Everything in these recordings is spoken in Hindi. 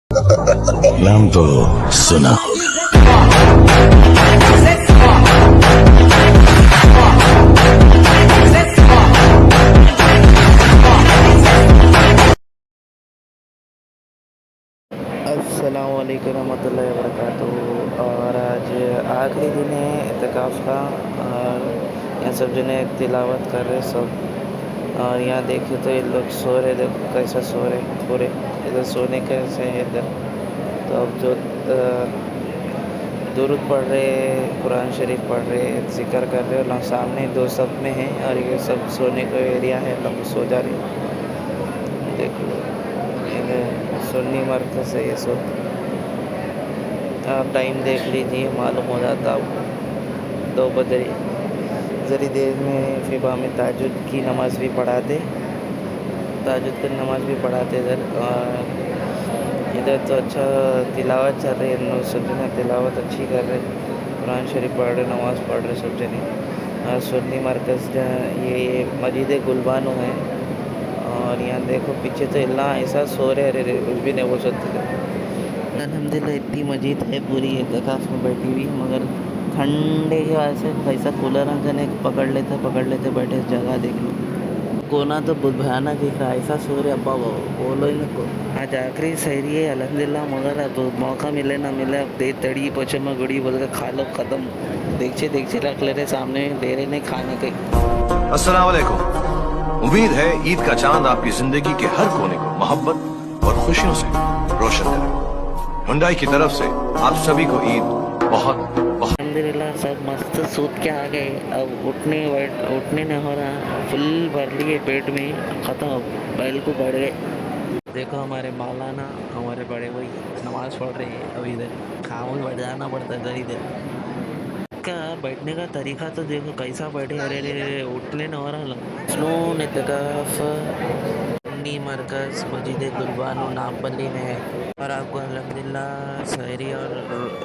नाम तो सुना होगा। अस्सलाम वालेकुम रहमतुल्लाहि व बरकातुहू। और आज आखिरी दिन है इत्तिकाफ़ का। और यहाँ सब जने तिलावत कर रहे सब। और यहाँ देखे तो ये लोग सो रहे, देखो कैसा सो रहे पूरे। इधर सोने कैसे है इधर। तो अब जो दुरूद पढ़ रहे, कुरान शरीफ पढ़ रहे, ज़िक्र कर रहे, और सामने दो सब में है और ये सब सोने का एरिया है, लोग सो जा रहे। देख लो, सुन्नी मरकज़ है ये सब। आप टाइम देख लीजिए, मालूम हो जाता अब 2 बज रही। ज़री देर में फिर हमें ताजुद की नमाज़ भी पढ़ाते, ताजुद की नमाज़ भी पढ़ाते इधर। और इधर तो अच्छा तिलावत चल रही है, सब जने तिलावत अच्छी कर रहे, कुरान शरीफ पढ़ रहे, नमाज़ पढ़ रहे सब जने। और सुन्नी मरकज़ ये मस्जिद गुलबानो है। और यहाँ देखो पीछे तो इल्ला ऐसा सो रहे, अरे कुछ भी नहीं बोल सकते। अल्हम्दुलिल्लाह इतनी मस्जिद है पूरी इत्तिकाफ़ में बैठी हुई, मगर ठंडे की वजह से पैसा कूलर अंकने पकड़ लेते बैठे जगह देख लो। कोना तो बहुत भयानक दिख रहा है, ऐसा सो रहे अब्बा बोलो ही को। आज आखिरी सहरी है अल्हम्दुलिल्लाह, मगर अब मौका मिले ना मिले, अब दे तड़ी पचमा गुड़ी बोल कर खा लो ख़त्म। देखिए रख ले रहे सामने, दे रहे नहीं खाने के। अस्सलाम वालेकुम। उम्मीद है ईद का चांद आपकी जिंदगी के हर कोने को मोहब्बत और खुशियों से रोशन करे। हुंडई की तरफ से आप सभी को ईद बहुत बहुत। अल्हम्दुलिल्लाह सब मस्त सूत के आ गए। अब उठने नहीं हो रहा, फुल भर लिए पेट में, ख़त्म। अब बैल को बढ़ गए। देखो हमारे मौलाना, हमारे बड़े भाई नमाज़ पढ़ रहे हैं। अब इधर खामोश बैठ जाना पड़ता है इधर का। बैठने का तरीका तो देखो कैसा बैठे, अरे उठने न हो रहा। मसनून इत्तिकाफ़ सुन्नी मरकज़ मस्जिद गुलबानो नामपल्ली में है। और आपको अल्हम्दुलिल्लाह सहरी और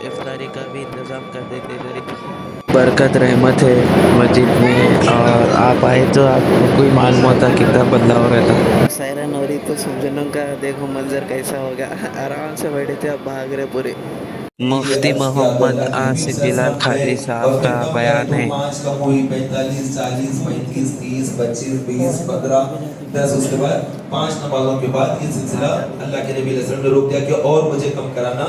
इफ्तारी का भी इंतज़ाम कर देते इधर। बरकत रहमत है मस्जिद में, और आप आए तो आपको कोई मालूम होता कितना बदलाव रहता। सायरन हो रही तो सब जनों का देखो मंजर कैसा होगा। आराम से बैठे थे, अब भाग रहे पूरे। मुफ्ती मोहम्मद आसिफ बिलाल खादरी साहब का बयान है। 5 का कोई 45 40 35 30 25 20 15 10, उसके बाद 5 नमाजों के बाद ये सिलसिला अल्लाह के नबी अलैहि वसल्लम ने रोक दिया कि और मुझे कम कराना,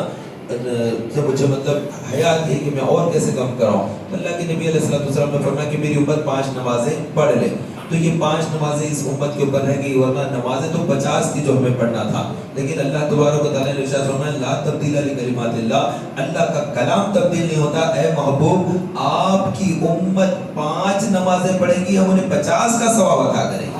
जब मुझे मतलब हयात थी कि मैं और कैसे कम कराऊं। अल्लाह के नबी अलैहि वसल्लम ने फरमाया कि मेरी उम्मत 5 नमाजें पढ़ ले। तो ये 5 नमाजें इस उम्मत के ऊपर रह गई, वरना नमाजें तो 50 थी जो हमें पढ़ना था। लेकिन अल्लाह तबारक व तआला ने इरशाद फरमाया, ला तब्दीला लिकलिमातिल्लाह, अल्लाह का कलाम तब्दील नहीं होता। ऐ महबूब, आपकी उम्मत 5 नमाजें पढ़ेगी, हम उन्हें 50 का सवाब अता करेंगे।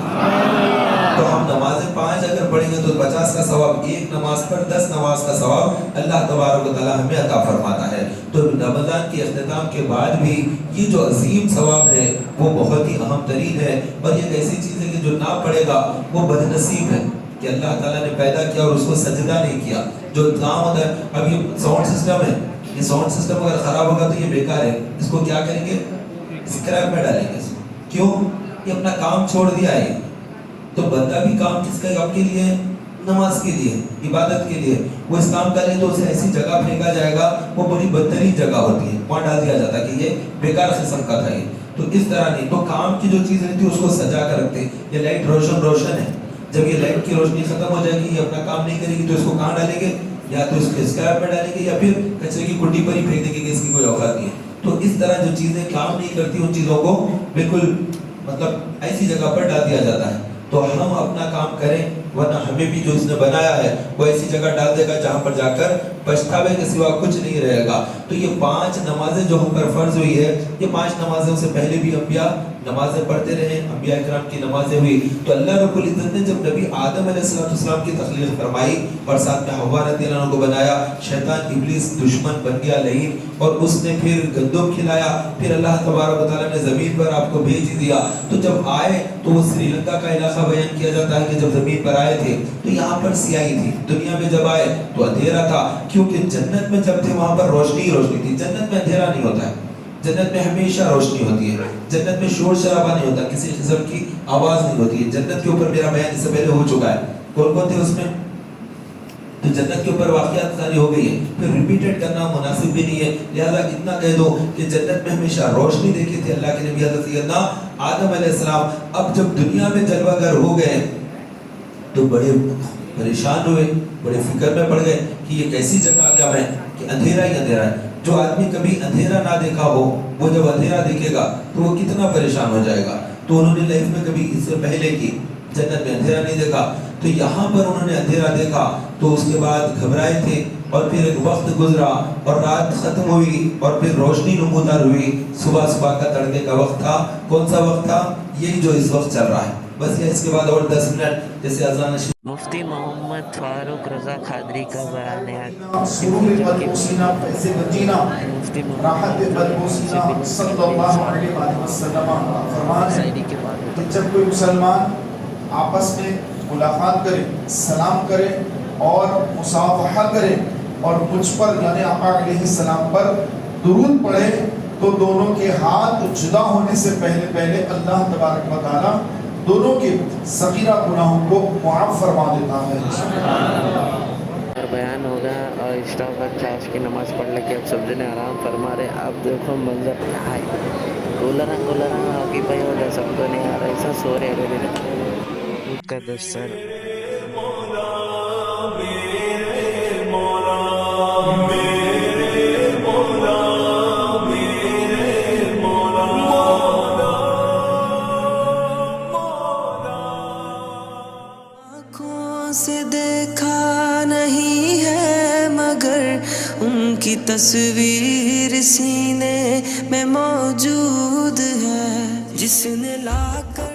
तो हम नमाजें 5 अगर पढ़ेंगे तो 50 का सवाब, एक नमाज पर 10 नमाज का सवाब अल्लाह तबारक व तआला हमें अता फरमाता है। तो रमज़ान के इख्तिताम के बाद भी ये जो अजीम सवाब है वो बहुत ही अहम तरीन है। और ये एक ऐसी चीज़ है कि जो ना पढ़ेगा वो बदनसीब है कि अल्लाह ताला ने पैदा किया और उसको सजदा नहीं किया। जो काम होता है, अब ये साउंड सिस्टम है, ये साउंड सिस्टम अगर ख़राब होगा तो ये बेकार है। इसको क्या करेंगे, स्क्रैप में डालेंगे इसको। क्यों? ये अपना काम छोड़ दिया है। तो बंदा भी काम किसका, आपके लिए, नमाज के लिए, इबादत के लिए। वो इस काम करे तो उसे ऐसी जगह फेंका जाएगा, वो बड़ी बदतरीन जगह होती है, वहाँ डाल दिया जाता है कि ये बेकार किस्म का था ये। तो इस तरह नहीं, तो काम की जो चीज़ रहती है उसको सजा कर रखते। ये लाइट रोशन है, जब ये लाइट की रोशनी खत्म हो जाएगी, ये अपना काम नहीं करेगी, तो इसको कहाँ डालेंगे, या तो इसको स्क्रैप में डालेंगे या फिर कचरे की कुंडी पर ही फेंक देंगे कि इसकी कोई औकात नहीं है। तो इस तरह जो चीज़ें काम नहीं करती उन चीज़ों को बिल्कुल मतलब ऐसी जगह पर डाल दिया जाता है। तो हम अपना काम करें, वरना हमें भी जो इसने बनाया है वो ऐसी जगह डाल देगा जहाँ पर जाकर पछतावे के सिवा कुछ नहीं रहेगा। तो ये 5 नमाजें जो हम पर फर्ज हुई है, ये 5 नमाजों से पहले भी अंबिया नमाजें पढ़ते रहे, अंबिया इकराम की नमाजें हुई। तो अल्लाह रब्बुल इज्जत ने जब नबी आदम अलैहिस्सलाम की तख्लीक फरमाई और साथ में हव्वा रज़ियल्लाहु अन्हा को बनाया, शैतान इब्लीस दुश्मन बन गया लईन, और उसने फिर गंदम खिलाया। फिर अल्लाह तबारक व तआला ने ज़मीन पर आपको भेज दिया। तो जब आए तो वो श्रीलंका का इलाका बयान किया जाता है कि जब ज़मीन पर आए थे तो यहाँ पर सियाही थी, दुनिया में जब आए तो अंधेरा था, क्योंकि जन्नत में जब थे वहाँ पर रोशनी ही रोशनी थी। जन्नत में अंधेरा नहीं होता है, जन्नत में हमेशा रोशनी होती है। जन्नत में शोर शराबा नहीं होता, किसी किस्म की आवाज़ नहीं होती है। जन्नत के ऊपर मेरा बयान इससे पहले हो चुका है। कौन कौन थे उसमें? तो जन्नत के ऊपर वाक़ियात सारी हो गई है, फिर रिपीटेड करना मुनासिब भी नहीं है। लिहाजा इतना कह दो कि जन्नत में हमेशा रोशनी देखी थी अल्लाह के नबी हज़रत सैयदना आदम अलैहिस्सलाम। अब जब दुनिया में जलवागर हो गए तो बड़े परेशान हुए, बड़े फिक्र में पड़ गए कि ये कैसी जगह आ गया मैं कि अंधेरा ही अंधेरा है। जो आदमी कभी अंधेरा ना देखा हो वो जब अंधेरा देखेगा तो वो कितना परेशान हो जाएगा। तो उन्होंने लाइफ में कभी इससे पहले की जन्नत में अंधेरा नहीं देखा, तो यहाँ पर उन्होंने अंधेरा देखा तो उसके बाद घबराए थे। और फिर एक वक्त गुजरा और रात खत्म हुई और फिर रोशनी नमूदार हुई। सुबह सुबह का तड़के का वक्त था। कौन सा वक्त था? यही जो इस वक्त चल रहा है। बस ये इसके बाद और 10 मिनट जैसे अजान मुफ्ती मोहम्मद फारूक रजा खादरी का बयान है। सुरूर बदबूसीना फैज़ मदीना मुफ्ती राहत बदबूसीना सल्लल्लाहु अलैहि वसल्लम फरमान है कि जब कोई मुसलमान आपस में मुलाकात करे, सलाम करे और मुसाफहा करे और मुझ पर यानी आका अलैहिस्सलाम पर दुरूद पढ़े तो दोनों के हाथ जुदा होने से पहले पहले अल्लाह तबारक व तआला दोनों के सगीरा गुनाहों को मुआफ़ फरमा देता है। और बयान होगा और इस्तागफार चाश की नमाज़ पढ़ लेके अब सब जने आराम फरमा रहे। अब देखो मंजर क्या है, कूलरा आगे भाई हो रहा, सबको नहीं आ रहा, ऐसा सो रहे हैं का दस्तर। से देखा नहीं है मगर उनकी तस्वीर सीने में मौजूद है जिसने लाकर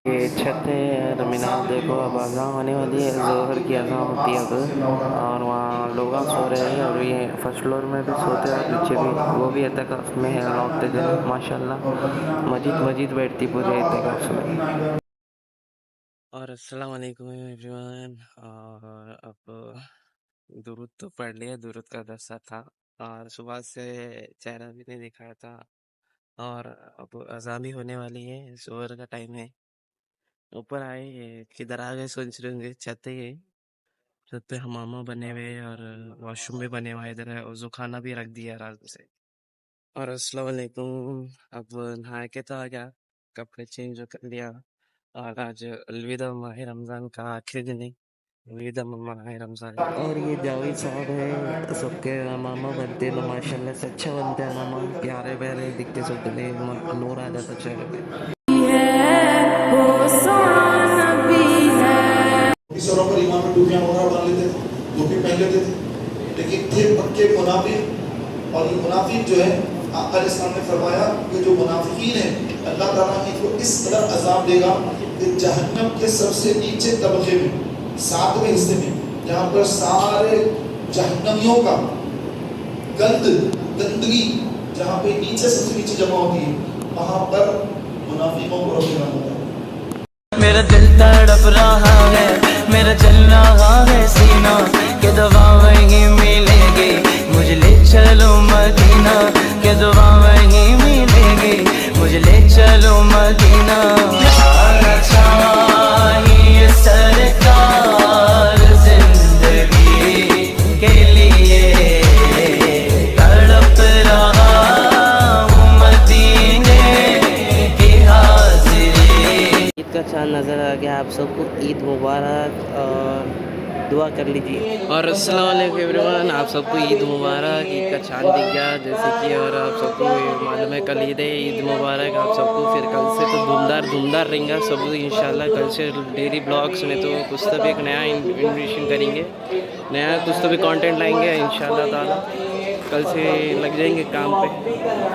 ये छत है और मीनार देखो। अब अज़ान होने वाली है, ज़ोहर की अज़ान होती है अब। और वहाँ लोग सो रहे हैं और ये फर्स्ट फ्लोर में भी सोते हैं, नीचे भी वो भी एतकाफ़ में है लौटते दिन माशाल्लाह। मस्जिद बैठती पूरे एतकाफ़ में। और अस्सलाम वालेकुम एवरीवन। और अब दुरूद तो पढ़ लिया, दुरूद का दस्ता था और सुबह से चेहरा भी नहीं दिखाया था। और अब अज़ान भी होने वाली है, ज़ोहर का टाइम है। ऊपर आए, किधर आ गए सोच रहे होंगे, छत है ये। छत पे हमामा बने हुए और वॉशरूम भी बने हुआ है इधर है, वज़ू खाना भी रख दिया रात से। और अस्सलाम वालेकुम। अब नहा के तो आ गया, कपड़े चेंज कर लिया और आज अलविदा माह रमज़ान का आखिरी दिन है। अलविदा माह रमज़ान। और ये जावेद साहब है, सबके मामा बनते हैं माशाल्लाह से, अच्छा बनते हैं मामा, प्यारे प्यारे दिखते सब, नूर आ जाता चेहरे पे। सरों पर ईमान में टोपियां वगैरह बांध लेते थे, टोपी पहन लेते थे, लेकिन थे पक्के मुनाफिक। और ये मुनाफिक जो है आका इस्लाम ने फरमाया कि जो मुनाफिकीन है अल्लाह ताला इनको इस कदर अजाब देगा कि जहन्नम के सबसे नीचे तबके में 7वें हिस्से में जहाँ पर सारे जहन्नमियों का गंदगी जहाँ पे नीचे सबसे नीचे जमा होती है, वहाँ पर मुनाफिकों को रखना होता है। मेरा दिल तड़प रहा है, मेरा चल रहा है सीना के दवा वहीं मिलेगी, मुझे ले चलो मदीना के दवा वहीं मिलेगी, मुझे ले चलो मदीना। चाहिए सरकार जिंदगी के लिए तड़प रहा हूँ मदीने की हाज़िरी। ईद का चाँद नज़र आ गया, आप सबको ईद मुबारक और दुआ कर लीजिए। और अस्सलाम वालेकुम एवरीवन, आप सबको ईद मुबारक। ईद का चाँद दिख गया जैसे कि, और आप सबको मालूम है कल ईद है, ईद मुबारक आप सबको। फिर कल से तो धूमदार रहेंगे सब इंशाल्लाह। कल से डेली ब्लॉग्स में तो कुछ तो भी एक नया इन्वेशन करेंगे, नया कुछ तो भी कंटेंट लाएंगे इंशाल्लाह ताला। कल से लग जाएंगे काम पे।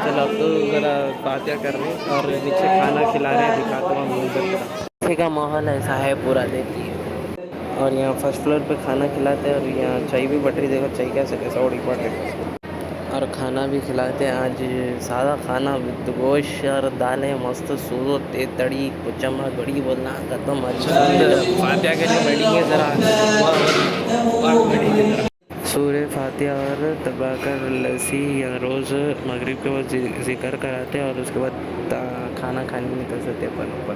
चलो अब तो ज़रा बातें कर रहे हैं और नीचे खाना खिला रहे हैं, दिखाता हूँ मंजर का माहौल ऐसा है पूरा देखिए। और यहाँ फर्स्ट फ्लोर पे खाना खिलाते हैं और यहाँ चाय भी बट रही, देखो चाय कैसे उड़ी पड़ रही। और खाना भी खिलाते हैं आज, सादा खाना विद गोश्त और दालें मस्त सूरत तड़ी कुचमा बड़ी बोलना खत्म। अच्छा फातिहा के लिए बैठेंगे ज़रा सूर्य फातिहा और तबाकर लस्सी या रोज़ मगरिब के बाद जिक्र कराते हैं और उसके बाद खाना खाने निकल सकते हैं अपन ऊपर।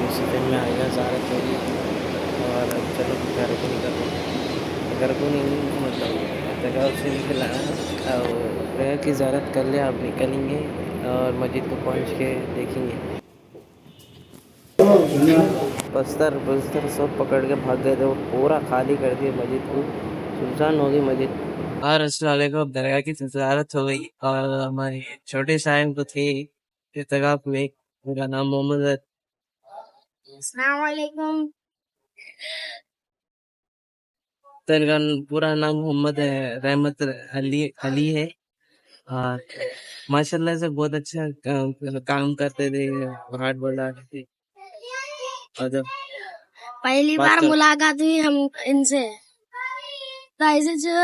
यूसुफ में आएगा ज़ारत होगी और चलो घर को निकलो घर को नहीं मतलब दरगाह से निकला और दरगाह की ज़ारत कर ले आप निकलेंगे और मस्जिद को पहुंच के देखेंगे बस्तर बस्तर सब पकड़ के भाग गए थे वो पूरा खाली कर दिया मस्जिद को सुनसान हो गई मस्जिद और अस्सलाम दरगाह की ज़ियारत हो गई और हमारे छोटे साहिब तो थे दरगाह में उनका नाम मोहम्मद है अस्सलामुअलैकुम। तो इनका पूरा नाम मोहम्मद है रहमत अली अली है और माशाल्लाह से बहुत अच्छा काम करते थे हार्ड वर्ड थे और जब पहली बात बार कर मुलाकात हुई हम इनसे तो ऐसे जो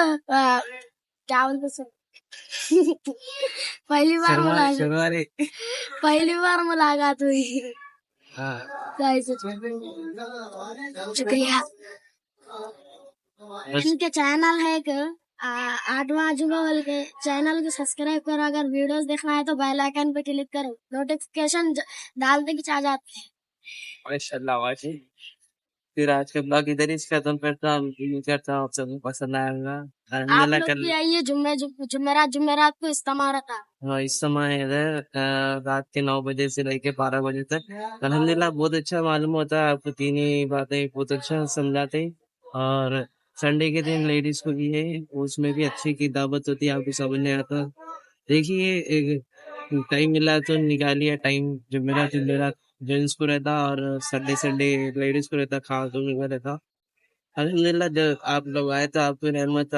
क्या बोलते सर पहली बार मुलाकात हुई हाँ तो ऐसे शुक्रिया। इनके चैनल है कि आठवां अजूबा बोल के चैनल को सब्सक्राइब करो अगर वीडियोस देखना है तो बेल आइकन पे क्लिक करो नोटिफिकेशन डालते कि आ जाते हैं। माशाल्लाह माशाल्लाह फिर आज का ब्लॉग इधर ही खत्म करता हूँ उम्मीद करता हूँ आप सबको पसंद आएगा आप अल्हम्दुलिल्लाह लोग कल भी आइए जुमेरात को इस्तेमाल रहता है। हाँ इस समय इधर रात के 9 बजे से लेके 12 बजे तक अल्हम्दुलिल्लाह बहुत अच्छा मालूम होता है आपको तीन ही बातें बहुत अच्छा समझाते हैं और संडे के दिन लेडीज को भी है उसमें भी अच्छी की दावत होती है आपको समझ नहीं आता देखिए एक टाइम मिला तो निकालिए टाइम जुमेरात जेंट्स को रहता और संडे लेडीज को रहता खास में रहता अल्हम्दुलिल्लाह जब आप लोग आए तो आपको रहमत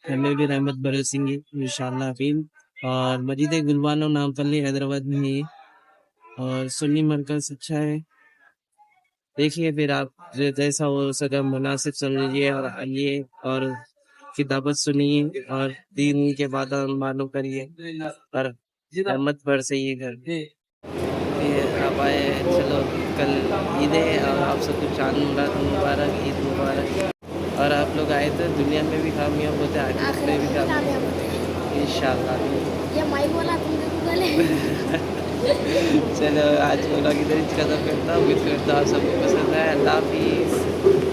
हमें भी रहमत बरसेंगी इंशाअल्लाह फिर और मस्जिद गुलबानो नामपल्ली हैदराबाद में है और सुन्नी मरकज अच्छा है देखिए फिर आप जैसा हो सका मुनासिब समझिए और आइए और किताबत सुनिए और दीन के बाद मालूम करिए और रहमत बरसाइए घर आप आए चलो कल ईद है और आप सबको चांद मुबारक ईद मुबारक और आप लोग आए तो दुनिया में भी कामयाब होते हैं आखिरत में भी कामयाब इंशाल्लाह ये माई बोला तुमने बोले चलो आज को लोग इधर ही खत्म करता हूँ उम्मीद करता हूँ आप सबको पसंद आया अल्लाह हाफिज़।